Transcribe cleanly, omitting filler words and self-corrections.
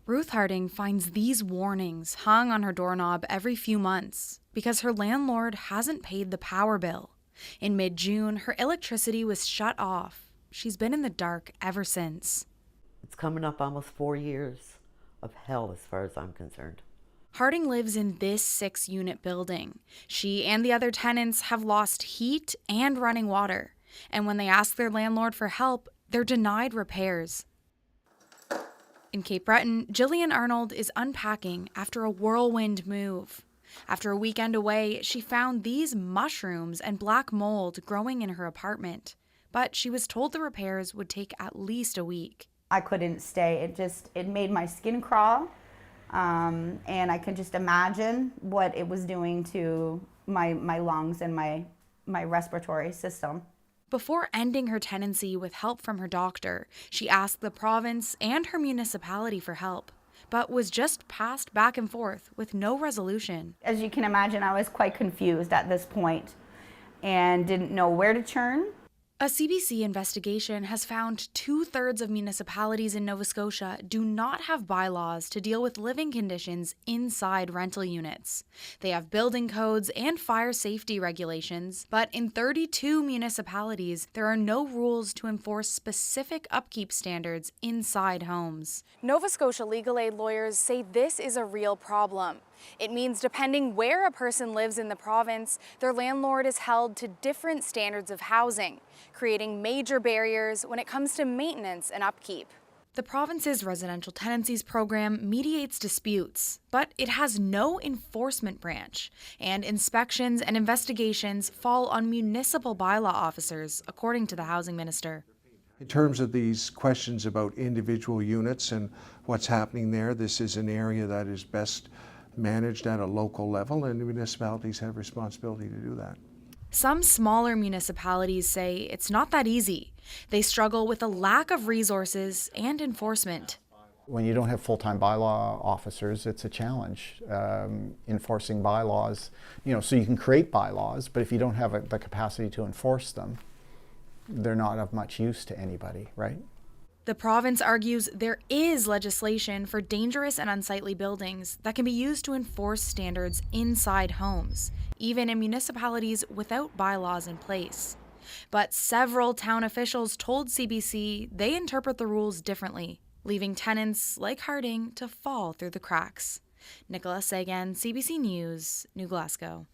Ruth Harding finds these warnings hung on her doorknob every few months because her landlord hasn't paid the power bill. In mid-June, her electricity was shut off. She's been in the dark ever since. It's coming up almost 4 years of hell as far as I'm concerned. Harding lives in this 6-unit building. She and the other tenants have lost heat and running water. And when they ask their landlord for help, they're denied repairs. In Cape Breton, Jillian Arnold is unpacking after a whirlwind move. After a weekend away, she found these mushrooms and black mold growing in her apartment. But she was told the repairs would take at least a week. I couldn't stay. It made my skin crawl. And I could just imagine what it was doing to my lungs and my respiratory system. Before ending her tenancy with help from her doctor, she asked the province and her municipality for help, but was just passed back and forth with no resolution. As you can imagine, I was quite confused at this point and didn't know where to turn. A CBC investigation has found 2/3 of municipalities in Nova Scotia do not have bylaws to deal with living conditions inside rental units. They have building codes and fire safety regulations, but in 32 municipalities, there are no rules to enforce specific upkeep standards inside homes. Nova Scotia legal aid lawyers say this is a real problem. It means depending where a person lives in the province, their landlord is held to different standards of housing, creating major barriers when it comes to maintenance and upkeep. The province's residential tenancies program mediates disputes, but it has no enforcement branch, and inspections and investigations fall on municipal bylaw officers, according to the housing minister. In terms of these questions about individual units and what's happening there, this is an area that is best managed at a local level, and the municipalities have responsibility to do that. Some smaller municipalities say it's not that easy. They struggle with a lack of resources and enforcement. When you don't have full-time bylaw officers, it's a challenge enforcing bylaws. So you can create bylaws, but if you don't have the capacity to enforce them, they're not of much use to anybody, right? The province argues there is legislation for dangerous and unsightly buildings that can be used to enforce standards inside homes, even in municipalities without bylaws in place. But several town officials told CBC they interpret the rules differently, leaving tenants like Harding to fall through the cracks. Nicola Sagan, CBC News, New Glasgow.